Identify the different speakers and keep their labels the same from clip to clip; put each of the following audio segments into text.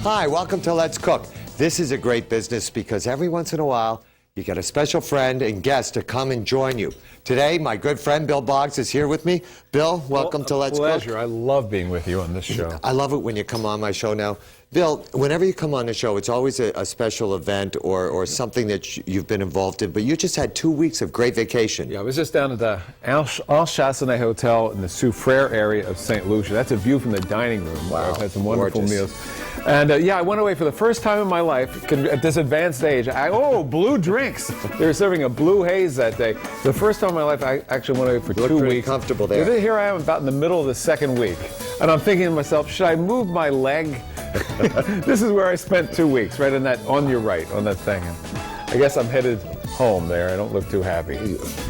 Speaker 1: Hi, welcome to Let's Cook. This is a great business because every once in a while, you get a special friend and guest to come and join you. Today, my good friend Bill Boggs is here with me. Bill, welcome to Let's Cook.
Speaker 2: Pleasure. I love being with you on this show.
Speaker 1: I love it when you come on my show now. Bill, whenever you come on the show, it's always a special event or something that you've been involved in, but you just had 2 weeks of great vacation.
Speaker 2: Yeah, I was just down at the Chassenay Hotel in the Soufriere area of St. Lucia. That's a view from the dining room.
Speaker 1: Wow.
Speaker 2: I've had some wonderful
Speaker 1: Gorgeous.
Speaker 2: meals. And yeah, I went away for the first time in my life at this advanced age. Blue drinks. They were serving a blue haze that day. The first time in my life, I actually went away for 2
Speaker 1: pretty
Speaker 2: weeks.
Speaker 1: comfortable there.
Speaker 2: Here I am about in the middle of the second week. And I'm thinking to myself, should I move my leg? This is where I spent 2 weeks, right on your right, on that thing. And I guess I'm headed home there. I don't look too happy.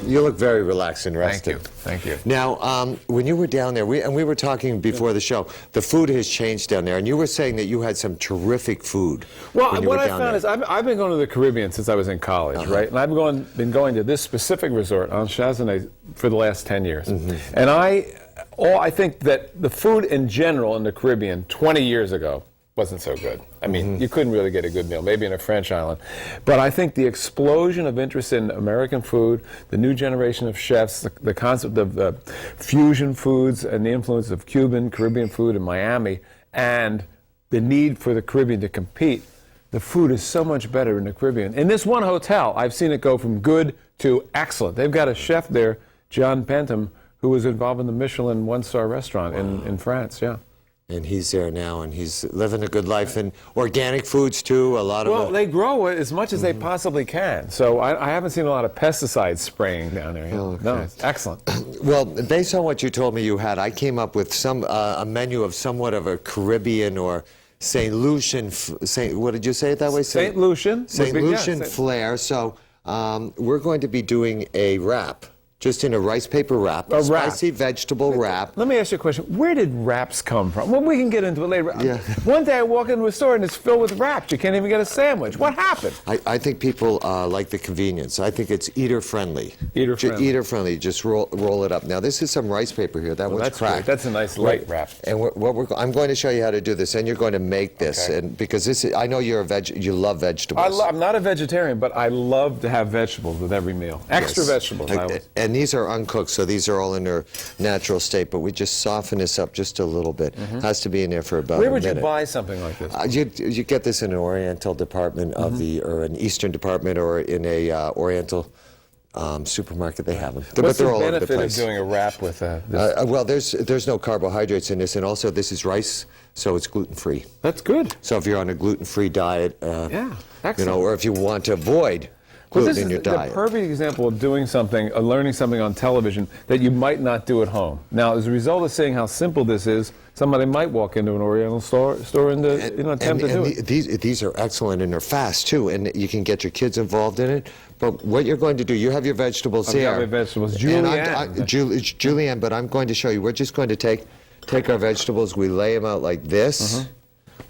Speaker 1: You look very relaxed and rested.
Speaker 2: Thank you.
Speaker 1: Now, when you were down there, we were talking before the show, the food has changed down there, and you were saying that you had some terrific food.
Speaker 2: Well, what I found is I've been going to the Caribbean since I was in college, right? And I've been going to this specific resort on Chassenay for the last 10 years. And I think that the food in general in the Caribbean 20 years ago wasn't so good. I mean, you couldn't really get a good meal, maybe in a French island. But I think the explosion of interest in American food, the new generation of chefs, the concept of fusion foods and the influence of Cuban, Caribbean food in Miami, and the need for the Caribbean to compete, the food is so much better in the Caribbean. In this one hotel, I've seen it go from good to excellent. They've got a chef there, John Bentham, who was involved in the Michelin one-star restaurant in France, yeah.
Speaker 1: And he's there now, and he's living a good life. And organic foods, too, a lot of
Speaker 2: Well, they grow it as much as they possibly can. So I haven't seen a lot of pesticide spraying down there.
Speaker 1: Oh, okay.
Speaker 2: No, it's excellent.
Speaker 1: Well, based on what you told me you had, I came up with a menu of somewhat of a Caribbean or St. Lucian, what did you say it that way?
Speaker 2: St. Lucian?
Speaker 1: St. Lucian flair. So we're going to be doing a wrap. Just in a rice paper wrap, a spicy vegetable wrap.
Speaker 2: Let me ask you a question. Where did wraps come from? Well, we can get into it later.
Speaker 1: Yeah.
Speaker 2: One day I walk into a store and it's filled with wraps. You can't even get a sandwich. What happened?
Speaker 1: I think people like the convenience. I think it's eater-friendly.
Speaker 2: Eater-friendly.
Speaker 1: Eater-friendly. Just roll it up. Now, this is some rice paper here. That one's cracked.
Speaker 2: Great. That's a nice light wrap.
Speaker 1: And I'm going to show you how to do this, and you're going to make this.
Speaker 2: Okay.
Speaker 1: And because I know you love vegetables.
Speaker 2: I'm not a vegetarian, but I love to have vegetables with every meal. Extra vegetables.
Speaker 1: And these are uncooked, so these are all in their natural state, but we just soften this up just a little bit. Has to be in there for about a minute.
Speaker 2: Where would you buy something like this?
Speaker 1: You get this in an Oriental department of or an Eastern department, or in a Oriental supermarket. They have them.
Speaker 2: What's
Speaker 1: they're
Speaker 2: the
Speaker 1: all over the
Speaker 2: benefit
Speaker 1: place.
Speaker 2: of doing a wrap with this?
Speaker 1: Well, there's no carbohydrates in this, and also this is rice, so it's gluten-free.
Speaker 2: That's good.
Speaker 1: So if you're on a gluten-free diet,
Speaker 2: Yeah, excellent.
Speaker 1: or if you want to avoid gluten in your diet.
Speaker 2: This is the perfect example of doing something, learning something on television that you might not do at home. Now, as a result of seeing how simple this is, somebody might walk into an Oriental store and attempt to do it.
Speaker 1: These are excellent, and they're fast too, and you can get your kids involved in it. But what you're going to do, you have your vegetables here.
Speaker 2: I've got my vegetables.
Speaker 1: Julianne, but I'm going to show you. We're just going to take our vegetables, we lay them out like this.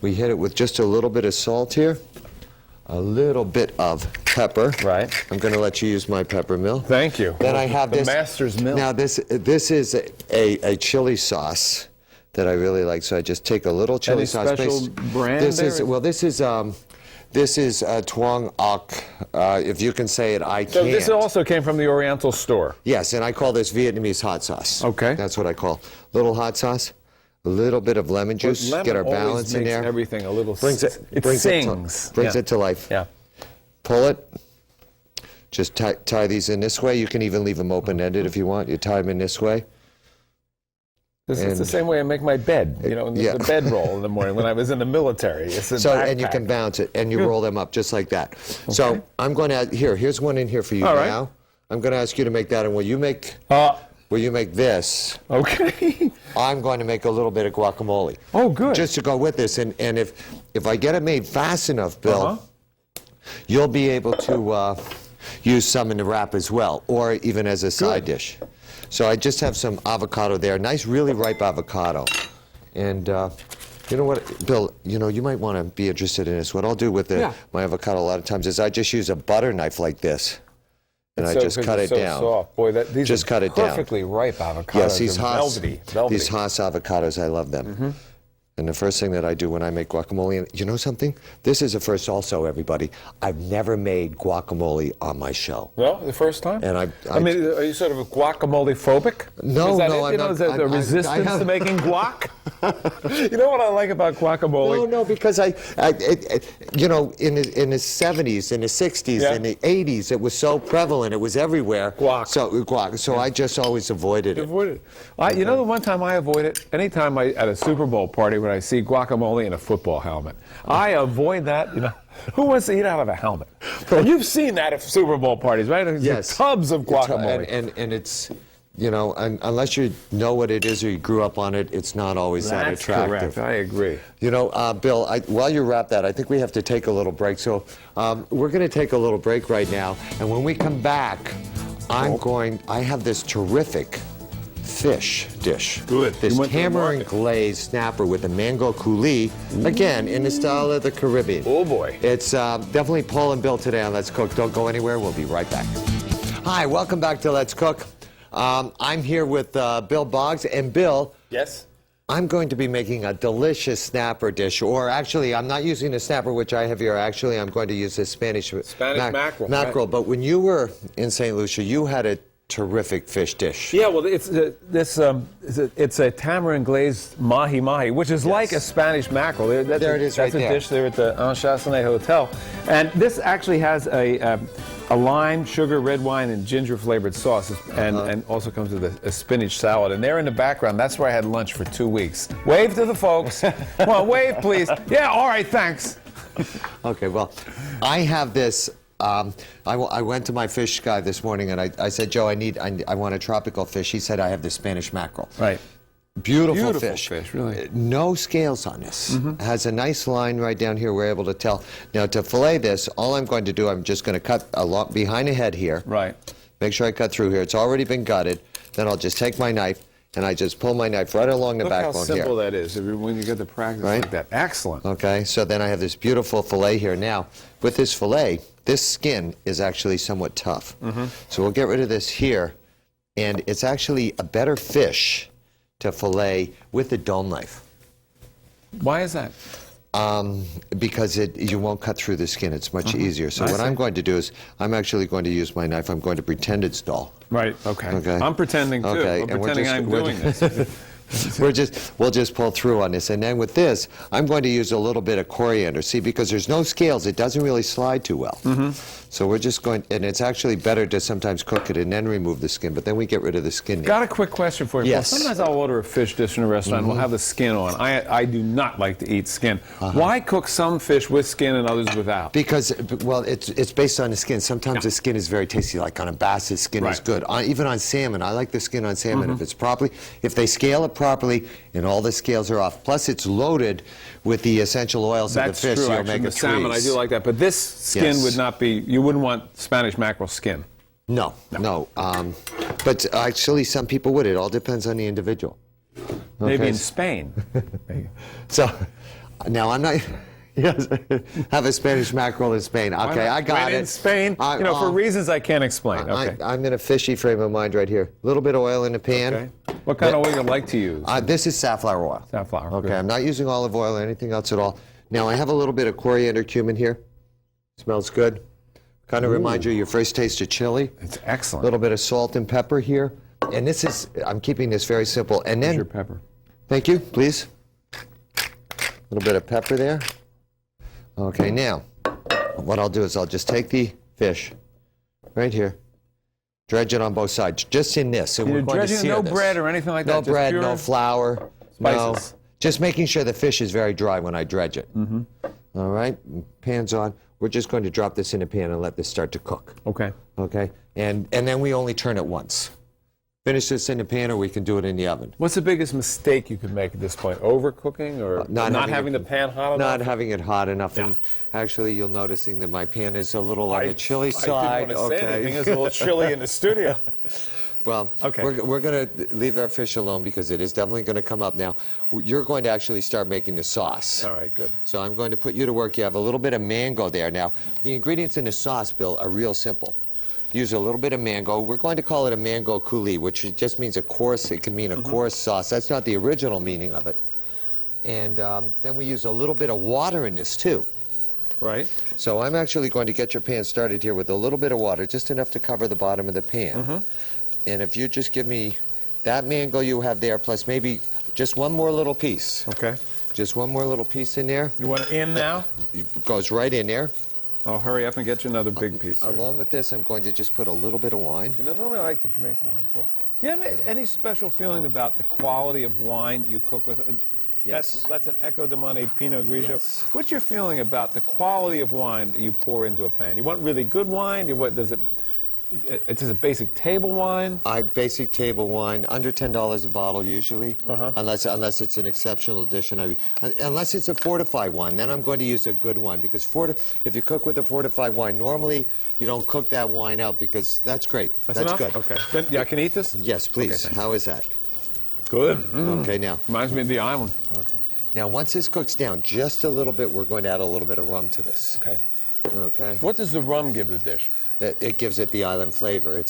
Speaker 1: We hit it with just a little bit of salt here. A little bit of pepper.
Speaker 2: Right.
Speaker 1: I'm going to let you use my pepper mill.
Speaker 2: Thank you.
Speaker 1: Then I have
Speaker 2: the master's mill.
Speaker 1: Now this is a chili sauce that I really like. So I just take a little chili sauce.
Speaker 2: Any special brand?
Speaker 1: This is Tuong Oc. If you can say it, I can't.
Speaker 2: So this also came from the Oriental store.
Speaker 1: Yes, and I call this Vietnamese hot sauce.
Speaker 2: Okay.
Speaker 1: That's what I call little hot sauce. A little bit of lemon juice,
Speaker 2: lemon
Speaker 1: get our balance in there.
Speaker 2: Makes everything a little.
Speaker 1: Brings it to life.
Speaker 2: Yeah.
Speaker 1: Pull it. Just tie these in this way. You can even leave them open-ended if you want. You tie them in this way.
Speaker 2: It's the same way I make my bed. The bedroll in the morning when I was in the military.
Speaker 1: And you can bounce it, and you roll them up just like that. Okay. So I'm going to here's one in here for you now. Right. I'm going to ask you to make that, and will you make this?
Speaker 2: Okay.
Speaker 1: I'm going to make a little bit of guacamole.
Speaker 2: Oh, good.
Speaker 1: Just to go with this, and if I get it made fast enough, Bill, you'll be able to use some in the wrap as well, or even as a side dish. So I just have some avocado there, nice, really ripe avocado. And you know what, Bill, you might want to be interested in this. What I'll do with my avocado a lot of times is I just use a butter knife like this. And I just cut it down.
Speaker 2: Soft. Boy, these
Speaker 1: just
Speaker 2: are
Speaker 1: cut it down.
Speaker 2: Perfectly ripe avocados.
Speaker 1: Yes, these Haas
Speaker 2: velvety.
Speaker 1: avocados, I love them. And the first thing that I do when I make guacamole, and you know something? This is a first also, everybody. I've never made guacamole on my show.
Speaker 2: No, the first time?
Speaker 1: And
Speaker 2: I mean, are you sort of a guacamole phobic?
Speaker 1: No,
Speaker 2: is that
Speaker 1: no,
Speaker 2: it?
Speaker 1: I'm
Speaker 2: You know,
Speaker 1: not.
Speaker 2: is that a resistance to making guac? You know what I like about guacamole?
Speaker 1: No, because you know, in the 70s, in the 60s, in the 80s, it was so prevalent. It was everywhere.
Speaker 2: Guac.
Speaker 1: So I just always avoided it.
Speaker 2: You know, the one time I avoid it, anytime at a Super Bowl party when I see guacamole in a football helmet, I avoid that. You know, who wants to eat out of a helmet? And you've seen that at Super Bowl parties, right? There's
Speaker 1: Yes.
Speaker 2: tubs of guacamole.
Speaker 1: And it's, you know, unless you know what it is or you grew up on it, it's not always that attractive.
Speaker 2: Correct. I agree.
Speaker 1: You know, Bill, while you wrap that, I think we have to take a little break. So we're going to take a little break right now. And when we come back, I have this terrific fish dish.
Speaker 2: Good.
Speaker 1: This tamarind glazed snapper with a mango coulis, again, in the style of the Caribbean.
Speaker 2: Oh, boy.
Speaker 1: It's definitely Paul and Bill today on Let's Cook. Don't go anywhere. We'll be right back. Hi, welcome back to Let's Cook. I'm here with Bill Boggs. And Bill,
Speaker 2: Yes?
Speaker 1: I'm going to be making a delicious snapper dish, or actually, I'm not using the snapper, which I have here. Actually, I'm going to use this Spanish
Speaker 2: mackerel.
Speaker 1: Mackerel. But when you were in St. Lucia, you had a terrific fish dish.
Speaker 2: Yeah, well, it's a tamarind glazed mahi-mahi, which is like a Spanish mackerel.
Speaker 1: There it is right there.
Speaker 2: That's a dish there at the Chassenay Hotel. And this actually has a lime, sugar, red wine, and ginger flavored sauce, and also comes with a spinach salad. And there in the background, that's where I had lunch for 2 weeks. Wave to the folks. Come on, wave, please. Yeah, all right, thanks.
Speaker 1: Okay, well, I have this. I went to my fish guy this morning and I said, Joe, I want a tropical fish. He said, I have the Spanish mackerel.
Speaker 2: Right.
Speaker 1: Beautiful fish,
Speaker 2: really.
Speaker 1: No scales on this. Has a nice line right down here. We're able to tell. Now, to fillet this, all I'm going to do, I'm just going to cut along behind the head here.
Speaker 2: Right.
Speaker 1: Make sure I cut through here. It's already been gutted. Then I'll just take my knife and I just pull my knife right along the backbone here.
Speaker 2: Look how simple that is when you get the practice like that. Excellent.
Speaker 1: Okay, so then I have this beautiful fillet here. Now, with this fillet, this skin is actually somewhat tough. So we'll get rid of this here, and it's actually a better fish to fillet with a dome knife.
Speaker 2: Why is that?
Speaker 1: Because you won't cut through the skin. It's much easier. So what I'm going to do is I'm actually going to use my knife. I'm going to pretend it's dull.
Speaker 2: Right, okay. I'm pretending, too.
Speaker 1: Okay.
Speaker 2: I'm pretending I'm doing this.
Speaker 1: We'll just pull through on this. And then with this, I'm going to use a little bit of coriander. See, because there's no scales, it doesn't really slide too well. So we're just going, and it's actually better to sometimes cook it and then remove the skin, but then we get rid of the skin.
Speaker 2: Got a quick question for you.
Speaker 1: Yes.
Speaker 2: Well, sometimes I'll order a fish dish in a restaurant and we'll have the skin on. I do not like to eat skin. Why cook some fish with skin and others without?
Speaker 1: Because, well, it's based on the skin. Sometimes the skin is very tasty, like on a bass, the skin is good. Even on salmon, I like the skin on salmon. If they scale it properly and all the scales are off. Plus, it's loaded with the essential oils of the fish.
Speaker 2: That's true,
Speaker 1: You'll make
Speaker 2: the
Speaker 1: a
Speaker 2: salmon, I do like that. But this skin would not be, you wouldn't want Spanish mackerel skin.
Speaker 1: No. But actually, some people would. It all depends on the individual.
Speaker 2: Maybe in Spain.
Speaker 1: So, now I'm not... Yes, have a Spanish mackerel in Spain. Okay, I got it.
Speaker 2: In Spain, for reasons I can't explain. Okay.
Speaker 1: I'm in a fishy frame of mind right here. A little bit of oil in the pan.
Speaker 2: Okay. What kind of oil you like to use?
Speaker 1: This is safflower oil.
Speaker 2: Safflower.
Speaker 1: Okay,
Speaker 2: good.
Speaker 1: I'm not using olive oil or anything else at all. Now, I have a little bit of coriander cumin here. Smells good. Kind of reminds you of your first taste of chili.
Speaker 2: It's excellent.
Speaker 1: A little bit of salt and pepper here. And this is, I'm keeping this very simple. And then,
Speaker 2: here's your pepper.
Speaker 1: Thank you, please. A little bit of pepper there. Okay, now, what I'll do is I'll just take the fish right here, dredge it on both sides, just in this. And
Speaker 2: You're
Speaker 1: we're going to
Speaker 2: dredging
Speaker 1: sear
Speaker 2: no
Speaker 1: this.
Speaker 2: bread or anything like that?
Speaker 1: No
Speaker 2: just
Speaker 1: bread,
Speaker 2: pure
Speaker 1: no flour,
Speaker 2: spices.
Speaker 1: no. Just making sure the fish is very dry when I dredge it. All right, pan's on. We're just going to drop this in a pan and let this start to cook.
Speaker 2: Okay.
Speaker 1: Okay, and then we only turn it once. Finish this in the pan, or we can do it in the oven.
Speaker 2: What's the biggest mistake you could make at this point? Overcooking or not having the pan hot enough?
Speaker 1: Not having it hot enough.
Speaker 2: Yeah.
Speaker 1: And actually, you're noticing that my pan is a little on the chilly side.
Speaker 2: I didn't want to say anything. It's a little chilly in the studio.
Speaker 1: Well,
Speaker 2: okay.
Speaker 1: we're going to leave our fish alone because it is definitely going to come up now. You're going to actually start making the sauce.
Speaker 2: All right, good.
Speaker 1: So I'm going to put you to work. You have a little bit of mango there. Now, the ingredients in the sauce, Bill, are real simple. Use a little bit of mango. We're going to call it a mango coulis, which just means a coarse, it can mean a coarse sauce. That's not the original meaning of it. And then we use a little bit of water in this too.
Speaker 2: Right.
Speaker 1: So I'm actually going to get your pan started here with a little bit of water, just enough to cover the bottom of the pan. And if you just give me that mango you have there, plus maybe just one more little piece.
Speaker 2: Okay.
Speaker 1: Just one more little piece in there.
Speaker 2: You want it in now?
Speaker 1: It goes right in there.
Speaker 2: I'll hurry up and get you another big piece.
Speaker 1: Along with this, I'm going to just put a little bit of wine.
Speaker 2: You know, normally I like to drink wine, Paul. Do you have any special feeling about the quality of wine you cook with?
Speaker 1: Yes.
Speaker 2: That's an Ecco de Monte Pinot Grigio.
Speaker 1: Yes.
Speaker 2: What's your feeling about the quality of wine that you pour into a pan? You want really good wine? Does it basic table wine?
Speaker 1: Basic table wine, under $10 a bottle usually, unless it's an exceptional edition. Unless it's a fortified wine, then I'm going to use a good wine, because if you cook with a fortified wine, normally you don't cook that wine out, because that's great. That's
Speaker 2: enough?
Speaker 1: good.
Speaker 2: Okay. Then, yeah, I can eat this?
Speaker 1: Yes, please.
Speaker 2: Okay,
Speaker 1: How is that?
Speaker 2: Good.
Speaker 1: Okay, now.
Speaker 2: Reminds me of the island.
Speaker 1: Okay. Now, once this cooks down just a little bit, we're going to add a little bit of rum to this.
Speaker 2: Okay.
Speaker 1: Okay.
Speaker 2: What does the rum give the dish?
Speaker 1: It gives it the island flavor.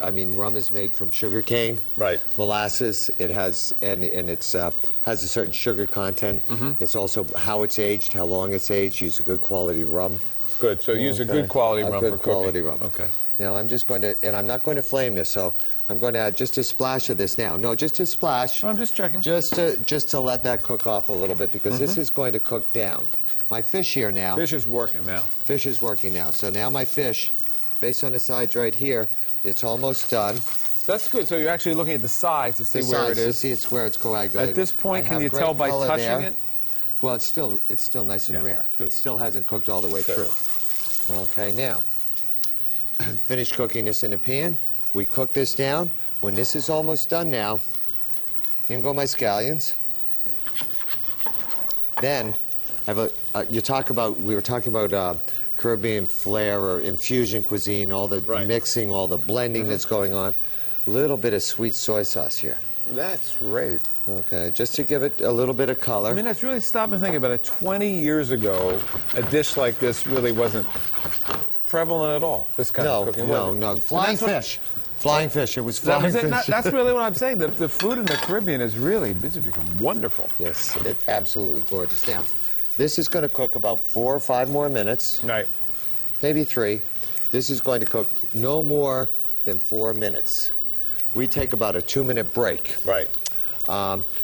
Speaker 1: I mean, rum is made from sugar cane,
Speaker 2: Right.
Speaker 1: molasses. It has has a certain sugar content. It's also how it's aged, how long it's aged. Use a good quality rum.
Speaker 2: Good. So use a good quality rum for
Speaker 1: good
Speaker 2: cooking.
Speaker 1: quality rum.
Speaker 2: Okay.
Speaker 1: Now I'm just going to, and I'm not going to flame this, so I'm going to add just a splash of this now. No, just a splash.
Speaker 2: I'm just checking.
Speaker 1: Just to let that cook off a little bit, because this is going to cook down. My fish here now.
Speaker 2: Fish is working now.
Speaker 1: Fish is working now. So now my fish, based on the sides right here, it's almost done.
Speaker 2: That's good. So you're actually looking at the sides to see where it
Speaker 1: To
Speaker 2: is.
Speaker 1: see where it's coagulated.
Speaker 2: At this point,
Speaker 1: I
Speaker 2: can
Speaker 1: have
Speaker 2: you
Speaker 1: great
Speaker 2: tell by
Speaker 1: color
Speaker 2: touching
Speaker 1: there.
Speaker 2: it?
Speaker 1: Well, it's still nice and rare.
Speaker 2: good.
Speaker 1: It still hasn't cooked all the way
Speaker 2: Good.
Speaker 1: through. Okay, now, finish cooking this in a pan. We cook this down. When this is almost done now, in go my scallions. Then, I have we were talking about Caribbean flair or infusion cuisine, all the mixing, all the blending that's going on. A little bit of sweet soy sauce here.
Speaker 2: That's great.
Speaker 1: Okay, just to give it a little bit of color.
Speaker 2: I mean, that's really stopped me thinking about it. 20 years ago, a dish like this really wasn't prevalent at all. This kind of cooking.
Speaker 1: No. Flying fish. Flying fish. It was flying fish.
Speaker 2: That's really what I'm saying. The food in the Caribbean has become wonderful.
Speaker 1: Yes, it's absolutely gorgeous. Now, this is going to cook about 4 or 5 more minutes.
Speaker 2: Right.
Speaker 1: Maybe 3. This is going to cook no more than 4 minutes. We take about a 2-minute break.
Speaker 2: Right.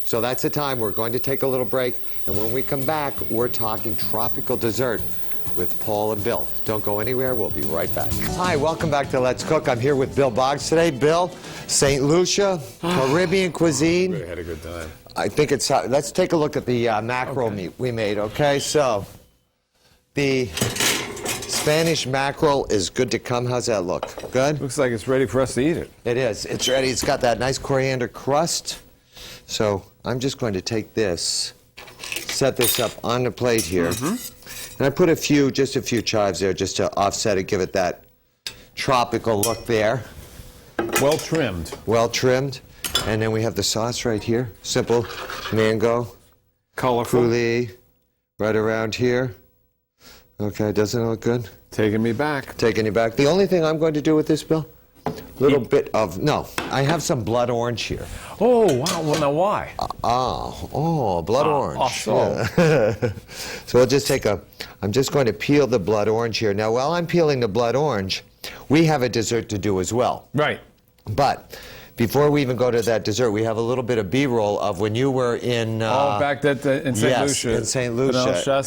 Speaker 1: So that's the time we're going to take a little break. And when we come back, we're talking tropical dessert with Paul and Bill. Don't go anywhere. We'll be right back. Hi, welcome back to Let's Cook. I'm here with Bill Boggs today. Bill, St. Lucia, Caribbean cuisine.
Speaker 2: Really had a good time.
Speaker 1: I think it's, let's take a look at the mackerel meat we made, okay? So, the Spanish mackerel is good to come. How's that look? Good?
Speaker 2: Looks like it's ready for us to eat it.
Speaker 1: It is. It's ready. It's got that nice coriander crust. So, I'm just going to take this, set this up on the plate here. And I put just a few chives there just to offset it, give it that tropical look there.
Speaker 2: Well trimmed.
Speaker 1: Well trimmed. And then we have the sauce right here. Simple mango.
Speaker 2: Colorful.
Speaker 1: Coulis right around here. Okay, doesn't it look good?
Speaker 2: Taking me back.
Speaker 1: Taking you back. The only thing I'm going to do with this, Bill, bit of, no, I have some blood orange here.
Speaker 2: Oh, wow. Well, now why?
Speaker 1: Blood orange.
Speaker 2: So.
Speaker 1: Yeah. So we'll just I'm just going to peel the blood orange here. Now, while I'm peeling the blood orange, we have a dessert to do as well.
Speaker 2: Right.
Speaker 1: But before we even go to that dessert, we have a little bit of B-roll of when you were in...
Speaker 2: back in St. Lucia.
Speaker 1: in St. Lucia.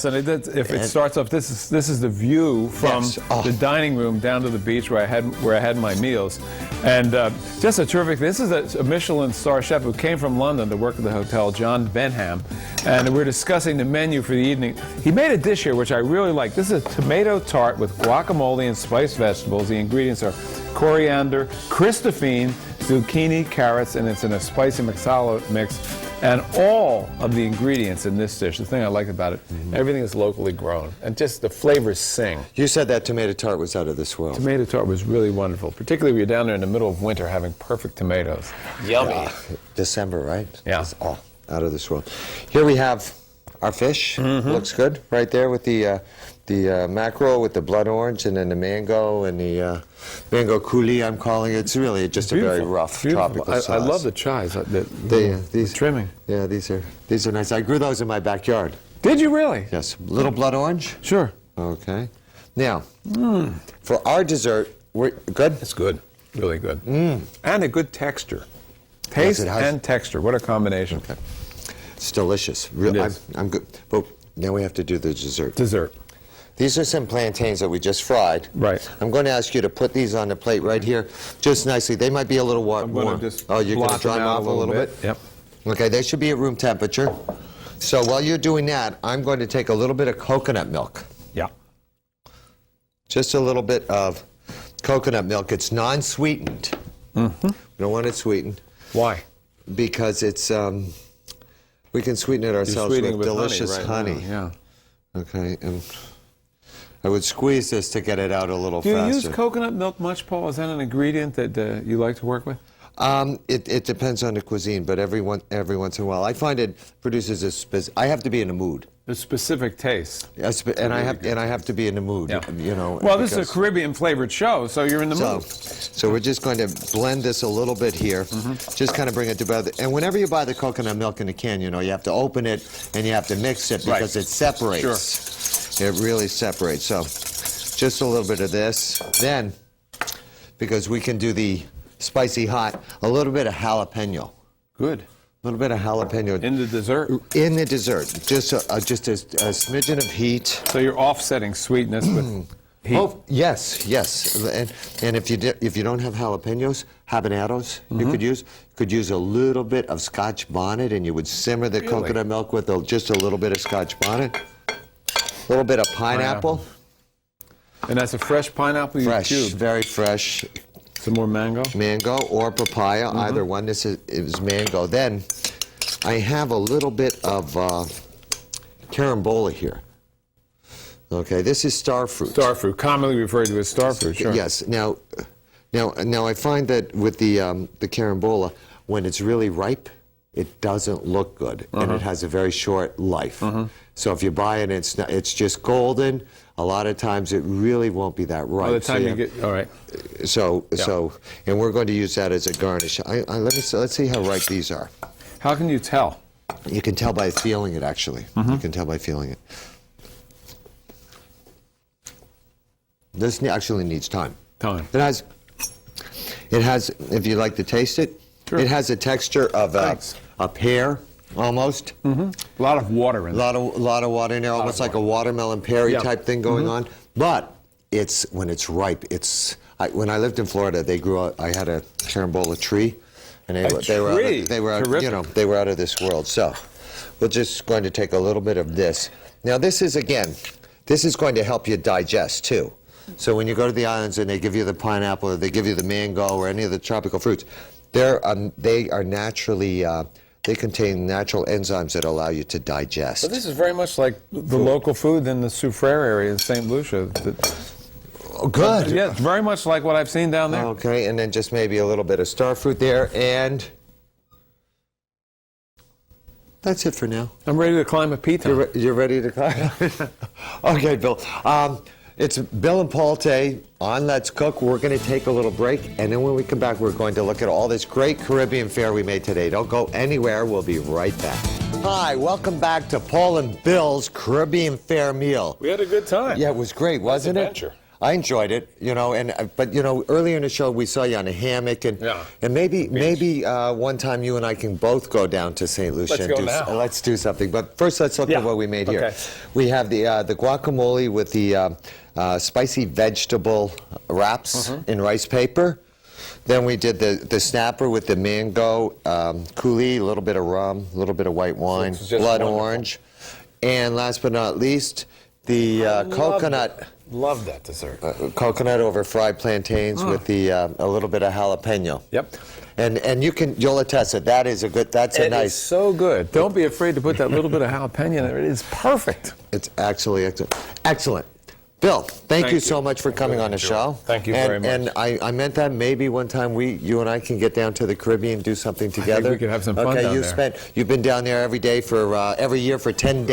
Speaker 2: And it starts off, this is the view from the dining room down to the beach where I had my meals. And just a terrific, this is a Michelin star chef who came from London to work at the hotel, John Benham. And we're discussing the menu for the evening. He made a dish here which I really like. This is a tomato tart with guacamole and spiced vegetables. The ingredients are coriander, Christophine, zucchini, carrots, and it's in a spicy masala mix. And all of the ingredients in this dish, the thing I like about it, everything is locally grown. And just the flavors sing.
Speaker 1: You said that tomato tart was out of this world.
Speaker 2: Tomato tart was really wonderful, particularly when you're down there in the middle of winter having perfect tomatoes. Yummy.
Speaker 1: December, right?
Speaker 2: Yeah.
Speaker 1: It's out of this world. Here we have our fish. Looks good right there with the mackerel with the blood orange, and then the mango and the mango coulis, I'm calling it. It's really just a very rough tropical sauce.
Speaker 2: I love the chives.
Speaker 1: These
Speaker 2: trimming.
Speaker 1: Yeah, these are nice. I grew those in my backyard.
Speaker 2: Did you really?
Speaker 1: Yes, little blood orange.
Speaker 2: Sure.
Speaker 1: Okay. Now, for our dessert, we're good.
Speaker 2: It's good. Really good. And a good texture. Taste and texture. What a combination.
Speaker 1: Okay. It's delicious.
Speaker 2: It is.
Speaker 1: I'm good. But now we have to do the dessert.
Speaker 2: Dessert.
Speaker 1: These are some plantains that we just fried.
Speaker 2: Right.
Speaker 1: I'm going to ask you to put these on the plate right here, just nicely. They might be a little warm.
Speaker 2: You're going to
Speaker 1: dry them off a little bit?
Speaker 2: Yep.
Speaker 1: Okay, they should be at room temperature. So while you're doing that, I'm going to take a little bit of coconut milk.
Speaker 2: Yeah.
Speaker 1: Just a little bit of coconut milk. It's non-sweetened. We don't want it sweetened.
Speaker 2: Why?
Speaker 1: Because it's, we can sweeten it ourselves with delicious honey.
Speaker 2: Yeah.
Speaker 1: Okay, and I would squeeze this to get it out a little faster.
Speaker 2: Do you use coconut milk much, Paul? Is that an ingredient that you like to work with?
Speaker 1: It depends on the cuisine, but every once in a while. I find it produces a I have to be in the mood.
Speaker 2: A specific taste.
Speaker 1: Yes, and I have to be in the mood.
Speaker 2: Yeah.
Speaker 1: You know.
Speaker 2: Well, this is a Caribbean flavored show, so you're in the mood.
Speaker 1: So we're just going to blend this a little bit here. Just kind of bring it together. And whenever you buy the coconut milk in a can, you know, you have to open it and you have to mix it because it separates. Sure. It really separates. So just a little bit of this. Then, because we can do the spicy hot, a little bit of jalapeno.
Speaker 2: Good.
Speaker 1: A little bit of jalapeno.
Speaker 2: In the dessert?
Speaker 1: In the dessert. Just a smidgen of heat.
Speaker 2: So you're offsetting sweetness with heat.
Speaker 1: Oh, yes. And if you don't have jalapenos, habaneros, you could use a little bit of Scotch bonnet, and you would simmer the coconut milk with just a little bit of Scotch bonnet. A little bit of pineapple.
Speaker 2: And that's a fresh pineapple you cubed?
Speaker 1: Very fresh.
Speaker 2: Some more mango?
Speaker 1: Mango or papaya, either one. This is mango. Then I have a little bit of carambola here. Okay, this is star fruit.
Speaker 2: Star fruit, commonly referred to as star fruit, sure.
Speaker 1: Yes. Now I find that with the carambola, when it's really ripe, it doesn't look good, and it has a very short life. So if you buy it, it's just golden. A lot of times, it really won't be that ripe.
Speaker 2: By the time you get all right.
Speaker 1: So, and we're going to use that as a garnish. Let's see how ripe these are.
Speaker 2: How can you tell?
Speaker 1: You can tell by feeling it, actually. You can tell by feeling it. This actually needs time. It has, if you like to taste it, it has a texture of a pear, almost.
Speaker 2: A lot of water in there.
Speaker 1: A lot of water in there, almost like a watermelon perry type thing going on. But when it's ripe, when I lived in Florida, I had a carambola tree, and they were out of this world. So we're just going to take a little bit of this. Now this is going to help you digest too. So when you go to the islands and they give you the pineapple, or they give you the mango, or any of the tropical fruits, they are naturally. They contain natural enzymes that allow you to digest.
Speaker 2: So this is very much like the local food in the Soufriere area in St. Lucia.
Speaker 1: Oh, good.
Speaker 2: Yeah, it's very much like what I've seen down there.
Speaker 1: Okay, and then just maybe a little bit of star fruit there, and that's it for now.
Speaker 2: I'm ready to climb a piton.
Speaker 1: You're ready to climb? Okay, Bill. It's Bill and Paul Tay on Let's Cook. We're going to take a little break, and then when we come back, we're going to look at all this great Caribbean fare we made today. Don't go anywhere. We'll be right back. Hi, welcome back to Paul and Bill's Caribbean fare meal.
Speaker 2: We had a good time.
Speaker 1: Yeah, it was great, wasn't it?
Speaker 2: Adventure.
Speaker 1: I enjoyed it, but earlier in the show we saw you on a hammock, and maybe one time you and I can both go down to St. Lucia let's do something. But first, let's look at what we made here. We have the guacamole with the spicy vegetable wraps in rice paper. Then we did the snapper with the mango coulis, a little bit of rum, a little bit of white wine, blood orange, and last but not least, the coconut.
Speaker 2: Love that dessert.
Speaker 1: Coconut over fried plantains with the a little bit of jalapeno.
Speaker 2: Yep.
Speaker 1: And you'll attest that that's a nice.
Speaker 2: It's so good. Don't be afraid to put that little bit of jalapeno in there. It is perfect.
Speaker 1: It's actually excellent. Bill, thank you
Speaker 2: you.
Speaker 1: so much for coming on the show.
Speaker 2: Thank you very much.
Speaker 1: And I meant that maybe one time you and I can get down to the Caribbean and do something together.
Speaker 2: I think we could have some fun down there.
Speaker 1: You've been down there every day for every year for 10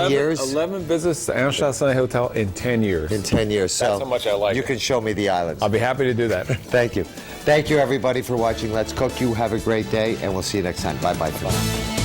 Speaker 1: years.
Speaker 2: 11 visits to Anne Chassanet Hotel in 10 years.
Speaker 1: In 10 years. So
Speaker 2: that's how much I like
Speaker 1: you
Speaker 2: it.
Speaker 1: can show me the islands.
Speaker 2: I'll be happy to do that.
Speaker 1: Thank you. Thank you, everybody, for watching Let's Cook. You have a great day, and we'll see you next time. Bye-bye for now.